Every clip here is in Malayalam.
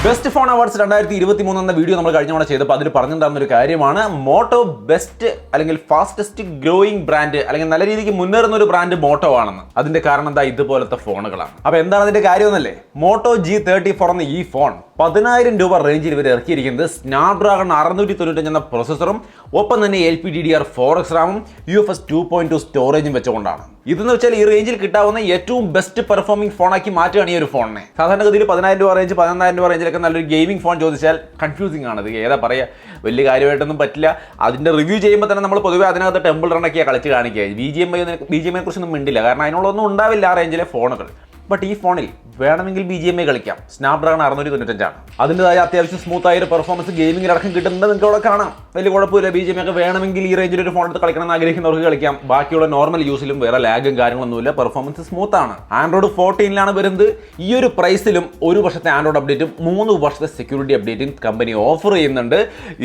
ബെസ്റ്റ് ഫോൺ അവാർഡ്സ് 2023 എന്ന വീഡിയോ നമ്മൾ കഴിഞ്ഞ തവണ ചെയ്തപ്പോൾ അതിൽ പറഞ്ഞിട്ടുണ്ടായിരുന്ന ഒരു കാര്യമാണ് മോട്ടോ ബെസ്റ്റ് അല്ലെങ്കിൽ ഫാസ്റ്റസ്റ്റ് ഗ്രോയിങ് ബ്രാൻഡ് അല്ലെങ്കിൽ നല്ല രീതിക്ക് മുന്നേറുന്ന ഒരു ബ്രാൻഡ് മോട്ടോ ആണെന്ന്. അതിന്റെ കാരണം എന്താ ഇതുപോലത്തെ ഫോണുകളാണ്. അപ്പോൾ എന്താണ് അതിന്റെ കാര്യം എന്നല്ലേ, മോട്ടോ G34 എന്ന ഈ ഫോൺ 10,000 രൂപ റേഞ്ചിൽ ഇവർ ഇറക്കിയിരിക്കുന്നത് സ്നാപ്ഡ്രാഗൺ 695 എന്ന പ്രൊസസ്സറും ഒപ്പം തന്നെ LPDDR4X റാമും UFS 2.2 സ്റ്റോറേജും വെച്ചുകൊണ്ടാണ്. ഇതെന്ന് വെച്ചാൽ ഈ റേഞ്ചിൽ കിട്ടാവുന്ന ഏറ്റവും ബെസ്റ്റ് പെർഫോമിംഗ് ഫോണാക്കി മാറ്റുകയാണ് ഈ ഒരു ഫോണിനെ. സാധാരണഗതിയിൽ 10,000 രൂപ റേഞ്ച് 11,000 രൂപ റേഞ്ചിലൊക്കെ നല്ലൊരു ഗെയിമിംഗ് ഫോൺ ചോദിച്ചാൽ കൺഫ്യൂസിംഗ് ആണ്. ഇത് ഏതാ പറയുക, വലിയ കാര്യമായിട്ടൊന്നും പറ്റില്ല. അതിൻ്റെ റിവ്യൂ ചെയ്യുമ്പോൾ തന്നെ നമ്മൾ പൊതുവേ അതിനകത്ത് ടെമ്പിൾ റണ്ണൊക്കെയാണ് കളിച്ച് കാണിക്കുക. BGMI കുറിച്ചൊന്നും മിണ്ടില്ല, കാരണം അതിനുള്ളൊന്നും ഉണ്ടാവില്ല ആ റേഞ്ചിലെ ഫോണുകൾ. ബട്ട് ഈ ഫോണിൽ വേണമെങ്കിൽ BGMI കളിക്കാം. സ്നാപ്ഡ്രാഗൺ 695 ആണ്. അതിൻ്റെതായ അത്യാവശ്യം സ്മൂത്തായ ഒരു പെർഫോമൻസ് ഗെയിമിങ്ങിലടക്കം കിട്ടുന്നത് നിങ്ങൾക്ക് അവിടെ കാണാം. വലിയ കുഴപ്പമില്ല. BGMI ഒക്കെ വേണമെങ്കിൽ ഈ റേഞ്ചിൽ ഒരു ഫോൺ എടുത്ത് കളിക്കണം എന്ന് ആഗ്രഹിക്കുന്നവർക്ക് കളിക്കാം. ബാക്കിയുള്ള നോർമൽ യൂസിലും വേറെ ലാഗും കാര്യങ്ങളൊന്നുമില്ല. പെർഫോമൻസ് സ്മൂത്ത് ആണ്. ആൻഡ്രോയിഡ് 14 വരുന്നത്. ഈ ഒരു പ്രൈസിലും 1 വർഷത്തെ ആൻഡ്രോയിഡ് അപ്ഡേറ്റും 3 വർഷത്തെ സെക്യൂരിറ്റി അപ്ഡേറ്റും കമ്പനി ഓഫർ ചെയ്യുന്നുണ്ട്.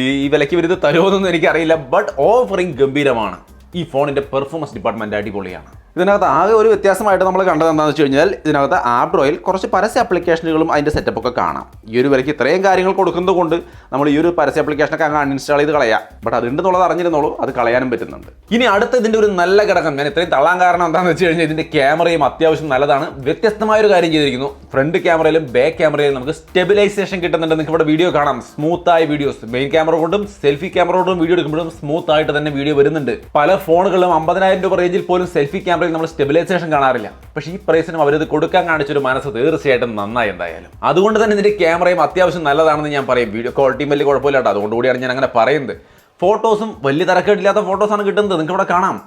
ഈ വിലയ്ക്ക് ഇവരിത് തരുമോന്നൊന്നും എനിക്കറിയില്ല. ബട്ട് ഓഫറിങ് ഗംഭീരമാണ്. ഈ ഫോണിൻ്റെ പെർഫോമൻസ് ഡിപ്പാർട്ട്മെൻറ്റ് അടിപൊളിയാണ്. ഇതിനകത്ത് ആകെ ഒരു വ്യത്യാസമായിട്ട് നമ്മൾ കണ്ടത് എന്താണെന്ന് വെച്ച് കഴിഞ്ഞാൽ, ഇതിനകത്ത് ആൻഡ്രോയിൽ കുറച്ച് പരസ്യ ആപ്ലിക്കേഷനുകളും അതിൻ്റെ സെറ്റപ്പൊക്കെ കാണാം. ഈ ഒരു വിലയ്ക്ക് ഇത്രയും കാര്യങ്ങൾ കൊടുക്കുന്നത് കൊണ്ട് നമ്മൾ ഈ ഒരു പരസ്യ ആപ്ലിക്കേഷനൊക്കെ അങ്ങ് അൺഇൻസ്റ്റാൾ ചെയ്ത് കളയാം. ബട്ട് അതുണ്ടെന്നുള്ളത് അറിഞ്ഞിരുന്നോളൂ, അത് കളയാനും പറ്റുന്നുണ്ട്. ഇനി അടുത്ത ഇതിൻ്റെ ഒരു നല്ല ഘടകം, ഞാൻ ഇത്രയും തള്ളാൻ കാരണം എന്താണെന്ന് വെച്ച് കഴിഞ്ഞാൽ ഇതിൻ്റെ ക്യാമറയും അത്യാവശ്യം നല്ലതാണ്. വ്യത്യസ്തമായൊരു കാര്യം ചെയ്തിരിക്കുന്നു. ഫ്രണ്ട് ക്യാമറയിലും ബാക്ക് ക്യാമറയിലും നമുക്ക് സ്റ്റെബിലൈസേഷൻ കിട്ടുന്നുണ്ട്. നിങ്ങൾക്ക് ഇവിടെ വീഡിയോ കാണാം. സ്മൂത്തായ വീഡിയോസ് മെയിൻ ക്യാമറ കൊണ്ടും സെൽഫി ക്യാമറ കൊണ്ടും വീഡിയോ എടുക്കുമ്പോഴും സ്മൂത്ത് ആയിട്ട് തന്നെ വീഡിയോ വരുന്നുണ്ട്. പല ഫോണുകളിലും 50,000 രൂപ റേഞ്ചിൽ പോലും സെൽഫി ക്യാമറയിൽ നമ്മൾ സ്റ്റെബിലൈസേഷൻ കാണാറില്ല. പക്ഷേ ഈ പ്രൈസിനും അവരത് കൊടുക്കാൻ കാണിച്ചൊരു മനസ്സ് തീർച്ചയായിട്ടും നന്നായി എന്തായാലും. അതുകൊണ്ട് തന്നെ ഇതിന്റെ ക്യാമറയും അത്യാവശ്യം നല്ലതാണെന്ന് ഞാൻ പറയും. വീഡിയോ ക്വാളിറ്റിയും വലിയ കുഴപ്പമില്ല കേട്ടോ. അതുകൊണ്ടുകൂടിയാണ് ഞാൻ അങ്ങനെ പറയുന്നത്. ഫോട്ടോസും വലിയ തരക്കേടില്ലാത്ത ഫോട്ടോസാണ് കിട്ടുന്നത്. നിങ്ങൾക്ക് ഇവിടെ കാണാം.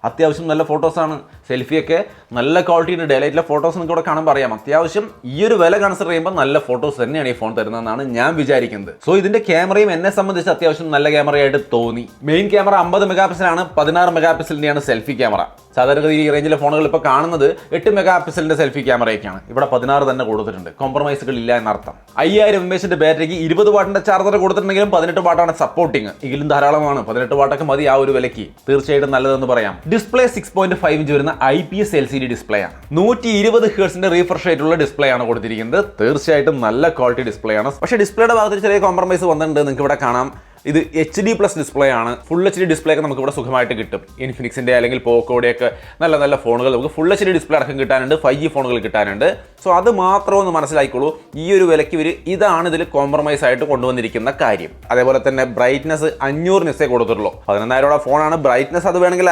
അത്യാവശ്യം നല്ല ഫോട്ടോസാണ്. സെൽഫിയൊക്കെ നല്ല ക്വാളിറ്റിയുടെ ഡേലൈറ്റിലെ ഫോട്ടോസ് നിങ്ങൾക്ക് ഇവിടെ കാണുമ്പോൾ അറിയാം. അത്യാവശ്യം ഈ ഒരു വില കൺസിഡർ ചെയ്യുമ്പോൾ നല്ല ഫോട്ടോസ് തന്നെയാണ് ഈ ഫോൺ തരുന്നതെന്നാണ് ഞാൻ വിചാരിക്കുന്നത്. സോ ഇതിന്റെ ക്യാമറയും എന്നെ സംബന്ധിച്ച് അത്യാവശ്യം നല്ല ക്യാമറയായിട്ട് തോന്നി. മെയിൻ ക്യാമറ 50 മെഗാ പിക്സലാണ്. 16 മെഗാ പിക്സലിന്റെയാണ് സെൽഫി ക്യാമറ. സാധാരണഗതിയിൽ ഈ റേഞ്ചിലെ ഫോണുകൾ ഇപ്പോൾ കാണുന്നത് 8 മെഗാ പിക്സലിന്റെ സെൽഫി ക്യാമറയൊക്കെയാണ്. ഇവിടെ 16 തന്നെ കൊടുത്തിട്ടുണ്ട്. കോംപ്രമൈസുകൾ ഇല്ല എന്നർത്ഥം. 5000 mAh ബാറ്ററിക്ക് 20 വാട്ടിന്റെ ചാർജർ കൊടുത്തിട്ടുണ്ടെങ്കിലും 18 വാട്ടാണ് സപ്പോർട്ടിങ്. എങ്കിലും ധാരാളമാണ്. 18 വാട്ടൊക്കെ മതി ആ ഒരു വിലയ്ക്ക്. തീർച്ചയായിട്ടും നല്ലതെന്ന് പറയാം. ഡിസ്പ്ലേ 6.5 ഇഞ്ച് വരുന്ന IPS LCD ഡിസ്പ്ലേ ആണ്. 120 ഹെർട്സിന്റെ റീഫ്രഷ് റേറ്റുള്ള ഡിസ്പ്ലേ ആണ് കൊടുത്തിരിക്കുന്നത്. തീർച്ചയായിട്ടും നല്ല ക്വാളിറ്റി ഡിസ്പ്ലേ ആണ്. പക്ഷേ ഡിസ്പ്ലേയുടെ ഭാഗത്ത് ചെറിയ കോംപ്രമൈസ് വന്നിട്ടുണ്ട്. നിങ്ങൾക്ക് ഇവിടെ കാണാം. ഇത് HD+ ഡിസ്പ്ലേ ആണ്. ഫുൾ HD ഡിസ്പ്ലേ ഒക്കെ നമുക്ക് ഇവിടെ സുഖമായിട്ട് കിട്ടും. ഇൻഫിനിക്സിന്റെ അല്ലെങ്കിൽ പോക്കോയുടെയൊക്കെ നല്ല നല്ല ഫോണുകൾ നമുക്ക് ഫുൾ HD ഡിസ്പ്ലേ അടക്കം കിട്ടാനുണ്ട്. 5G ഫോണുകൾ കിട്ടാനുണ്ട്. സോ അത് മാത്രം ഒന്ന് മനസ്സിലാക്കിക്കോളൂ. ഈ ഒരു വിലയ്ക്ക് ഇതാണ് ഇതിൽ കോംപ്രമൈസ് ആയിട്ട് കൊണ്ടുവന്നിരിക്കുന്ന കാര്യം. അതേപോലെ തന്നെ ബ്രൈറ്റ്നസ് 500 നിറ്റ്സേ കൊടുത്തിട്ടുള്ളൂ. 11,000 ഫോണാണ്. ബ്രൈറ്റ്നസ് അത് വേണമെങ്കിൽ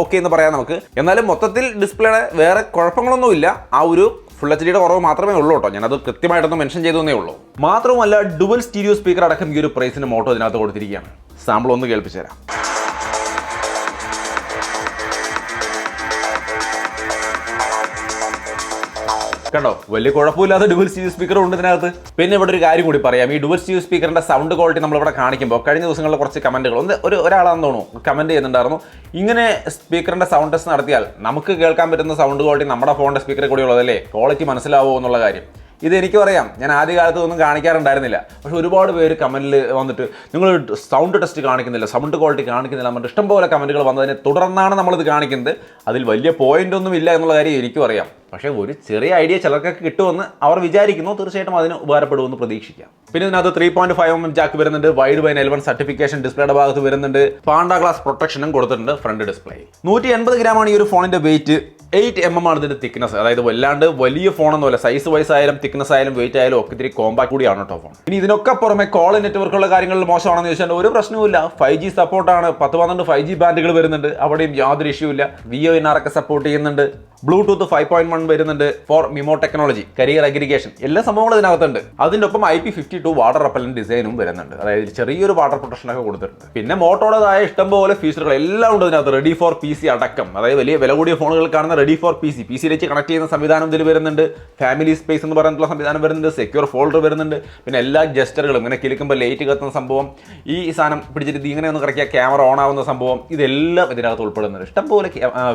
ഓക്കെ എന്ന് പറയാം നമുക്ക്. എന്നാലും മൊത്തത്തിൽ ഡിസ്പ്ലേയുടെ വേറെ കുഴപ്പങ്ങളൊന്നുമില്ല. ആ ഒരു ഫുൾ HD കുറവ് മാത്രമേ ഉള്ളൂ കേട്ടോ. ഞാനത് കൃത്യമായിട്ടൊന്ന് മെൻഷൻ ചെയ്തേ ഉള്ളൂ. മാത്രവുമല്ല ഡുവൽ സ്റ്റീരിയോ സ്പീക്കർ അടക്കം ഈ ഒരു പ്രൈസിന് മോട്ടോ ഇതിനകത്ത് കൊടുത്തിരിക്കുകയാണ്. സാമ്പിൾ ഒന്ന് കേൾപ്പിച്ചു തരാം. കണ്ടോ, വലിയ കുഴപ്പമില്ലാത്ത ഡുവൽ സ്റ്റീരിയോ സ്പീക്കർ ഉണ്ട് ഇതിനകത്ത്. പിന്നെ ഇവിടെ ഒരു കാര്യം കൂടി പറയാം. ഈ ഡുവൽ സ്റ്റീരിയോ സ്പീക്കറിന്റെ സൗണ്ട് ക്വാളിറ്റി നമ്മളിവിടെ കാണിക്കുമ്പോൾ കഴിഞ്ഞ ദിവസങ്ങളിൽ കുറച്ച് കമന്റുകൾ ഒരാളാണെന്ന് തോന്നുന്നു കമന്റ് ചെയ്യുന്നുണ്ടായിരുന്നു. ഇങ്ങനെ സ്പീക്കറിന്റെ സൗണ്ട് ടെസ്റ്റ് നടത്തിയാൽ നമുക്ക് കേൾക്കാൻ പറ്റുന്ന സൗണ്ട് ക്വാളിറ്റി നമ്മുടെ ഫോണിന്റെ സ്പീക്കറിൽ കൂടി ഉള്ളതല്ലേ, ക്വാളിറ്റി മനസ്സിലാവുമോ എന്നുള്ള കാര്യം. ഇത് എനിക്ക് പറയാം. ഞാൻ ആദ്യ കാലത്ത് ഒന്നും കാണിക്കാറുണ്ടായിരുന്നില്ല. പക്ഷെ ഒരുപാട് പേര് കമന്റിൽ വന്നിട്ട് നിങ്ങൾ സൗണ്ട് ടെസ്റ്റ് കാണിക്കുന്നില്ല, സൗണ്ട് ക്വാളിറ്റി കാണിക്കുന്നില്ല, നമ്മുടെ ഇഷ്ടംപോലെ കമന്റുകൾ വന്നതിനെ തുടർന്നാണ് നമ്മളിത് കാണിക്കുന്നത്. അതിൽ വലിയ പോയിന്റ് ഒന്നും ഇല്ല എന്നുള്ള കാര്യം എനിക്കും അറിയാം. പക്ഷേ ഒരു ചെറിയ ഐഡിയ ചിലർക്കൊക്കെ കിട്ടുമെന്ന് അവർ വിചാരിക്കുന്നു. തീർച്ചയായിട്ടും അതിന് ഉപകാരപ്പെടുമെന്ന് പ്രതീക്ഷിക്കാം. പിന്നെ ഇതിനകത്ത് 3.5mm ജാക്ക് വരുന്നുണ്ട്. വൈഡ് ബൈ L1 സർട്ടിഫിക്കേഷൻ ഡിസ്പ്ലേയുടെ ഭാഗത്ത് വരുന്നുണ്ട്. പാണ്ട ഗ്ലാസ് പ്രൊട്ടക്ഷനും കൊടുത്തിട്ടുണ്ട് ഫ്രണ്ട് ഡിസ്പ്ലേ. 180 ഗ്രാമാണ് ഈ ഒരു ഫോണിന്റെ വെയിറ്റ്. 8mm ആണ് ഇതിന്റെ തിക്നെസ്. അതായത് വല്ലാണ്ട് വലിയ ഫോണൊന്നുമല്ല. സൈസ് വൈസ് ആയാലും തിക്നെസ് ആയാലും വെയിറ്റ് ആയാലും ഒക്കെ ഇത്തിരി കോമ്പാക്ട് കൂടിയാണ് കേട്ടോ ഫോൺ. ഇനി ഇതിനൊക്കെ പുറമെ കോൾ നെറ്റ്വർക്കുള്ള കാര്യങ്ങളിൽ മോശമാണെന്ന് ചോദിച്ചാൽ ഒരു പ്രശ്നവുമില്ല. 5G സപ്പോർട്ടാണ്. 10-12 5G ബാൻഡുകൾ വരുന്നുണ്ട്. അവിടെയും യാതൊരു ഇഷ്യൂ ഇല്ല. VoNR ഒക്കെ സപ്പോർട്ട് ചെയ്യുന്നുണ്ട്. ബ്ലൂടൂത്ത് 5.1 വരുന്നുണ്ട്. Four MIMO technology, carrier aggregation, എല്ലാ സംഭവങ്ങളും ഇതിനകത്തുണ്ട്. അതിൻ്റെ ഒപ്പം IP52 വാട്ടർ റെപ്പലന്റ് ഡിസൈനും വരുന്നുണ്ട്. അതായത് ചെറിയൊരു വാട്ടർ പ്രൊട്ടക്ഷൻ ഒക്കെ കൊടുത്തിട്ടുണ്ട്. പിന്നെ മോട്ടോയുടേതായ ഇഷ്ടംപോലെ ഫീച്ചറുകൾ എല്ലാം ഉണ്ട് ഇതിനകത്ത്. റെഡി ഫോർ PC അടക്കം. അതായത് വലിയ വില കൂടിയ ഫോണുകൾ കാണുന്ന റെഡി ഫോർ PC കണക്ട് ചെയ്യുന്ന സംവിധാനം ഇതിൽ വരുന്നുണ്ട്. ഫാമിലി സ്പേസ് എന്ന് പറഞ്ഞിട്ടുള്ള സംവിധാനം വരുന്നുണ്ട്. സെക്യൂർ ഫോൾഡർ വരുന്നുണ്ട്. പിന്നെ എല്ലാ ജസ്റ്ററുകളും ഇങ്ങനെ കിളിക്കുമ്പോൾ ലൈറ്റ് കത്തുന്ന സംഭവം, ഈ സാധനം പിടിച്ചിട്ട് ഇങ്ങനെ ഒന്ന് കറക്കിയ ക്യാമറ ഓൺ ആവുന്ന സംഭവം, ഇതെല്ലാം ഇതിനകത്ത് ഉൾപ്പെടുന്നുണ്ട്. ഇഷ്ടംപോലെ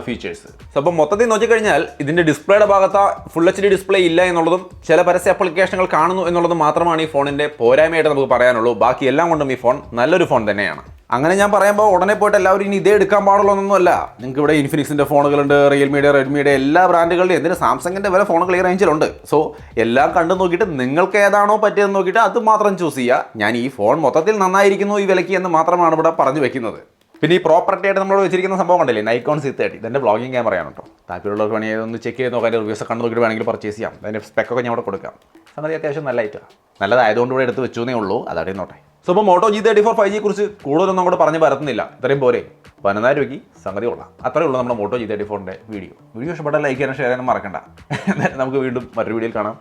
ഫീച്ചേഴ്സ്. അപ്പം മൊത്തത്തിൽ നോക്കിക്കഴിഞ്ഞാൽ ഇതിന്റെ ഡിസ്പ്ലേയുടെ ഭാഗത്ത് ഫുൾ HD ഡിസ്പ്ലേ ഇല്ല എന്നുള്ളതും ചില പരസ്യ ആപ്ലിക്കേഷനുകൾ കാണുന്നു എന്നുള്ളതും മാത്രമാണ് ഈ ഫോണിന്റെ പോരായ്മയായിട്ട് നമുക്ക് പറയാനുള്ളൂ. ബാക്കി എല്ലാം കൊണ്ടും ഈ ഫോൺ നല്ലൊരു ഫോൺ തന്നെയാണ്. അങ്ങനെ ഞാൻ പറയുമ്പോൾ ഉടനെ പോയിട്ട് എല്ലാവരും ഇനി ഇതേ എടുക്കാൻ പാടുള്ളൂ എന്നൊന്നുമല്ല. നിങ്ങൾക്ക് ഇവിടെ ഇൻഫിനിക്സിൻ്റെ ഫോണുകളുണ്ട്, റിയൽമിയുടെ, റെഡ്മിയുടെ എല്ലാ ബ്രാൻഡുകളുടെയും, എന്തിന് സാംസങ്ങിൻ്റെ വരെ ഫോണുകൾ ഈ റേഞ്ചിലുണ്ട്. സോ എല്ലാം കണ്ടു നോക്കിയിട്ട് നിങ്ങൾക്ക് ഏതാണോ പറ്റിയതെന്ന് നോക്കിയിട്ട് അത് മാത്രം ചൂസ് ചെയ്യുക. ഞാൻ ഈ ഫോൺ മൊത്തത്തിൽ നന്നായിരിക്കുന്നു ഈ വിലയ്ക്ക് എന്ന് മാത്രമാണ് ഇവിടെ പറഞ്ഞു വെക്കുന്നത്. പിന്നെ ഈ പ്രോപ്പർട്ടി ആയിട്ട് നമ്മൾ വെച്ചിരിക്കുന്ന സംഭവം കണ്ടില്ലേ, Nikon C30. ഇതെൻ്റെ വ്ളോഗിങ് ക്യാമറയാണ് കേട്ടോ. താല്പര്യമുള്ളവർക്ക് വേണമെങ്കിൽ ഒന്ന് ചെക്ക് ചെയ്ത് നോക്കാം, റിവ്യൂസ് കണ്ടു നോക്കിയിട്ട് വേണമെങ്കിൽ പർച്ചേസ് ചെയ്യാം. അതിൻ്റെ സ്പെക്കൊക്കെ ഞാൻ ഇവിടെ കൊടുക്കാം. സംഗതി അത്യാവശ്യം നല്ല ഐറ്റമാണ്, നല്ലതായതുകൊണ്ട് ഇവിടെ എടുത്ത് വെച്ചേ ഉള്ളൂ, അതവിടെ നോട്ടെ. സോ ഇപ്പോൾ Moto G34 5G കുറിച്ച് കൂടുതലൊന്നും അങ്ങോട്ട് പറഞ്ഞ് പരത്തുന്നില്ല, ഇത്രയും പോരെ. 11000 രൂപയ്ക്ക് സംഗതി കൊള്ളാം. അത്രേ ഉള്ളൂ നമ്മുടെ Moto G34ൻ്റെ വീഡിയോ. ഇഷ്ടപ്പെട്ടാൽ ലൈക്ക് ചെയ്യാനും ഷെയർ ചെയ്യാനും മറക്കണ്ട. നമുക്ക് വീണ്ടും മറ്റൊരു വീഡിയോയിൽ കാണാം.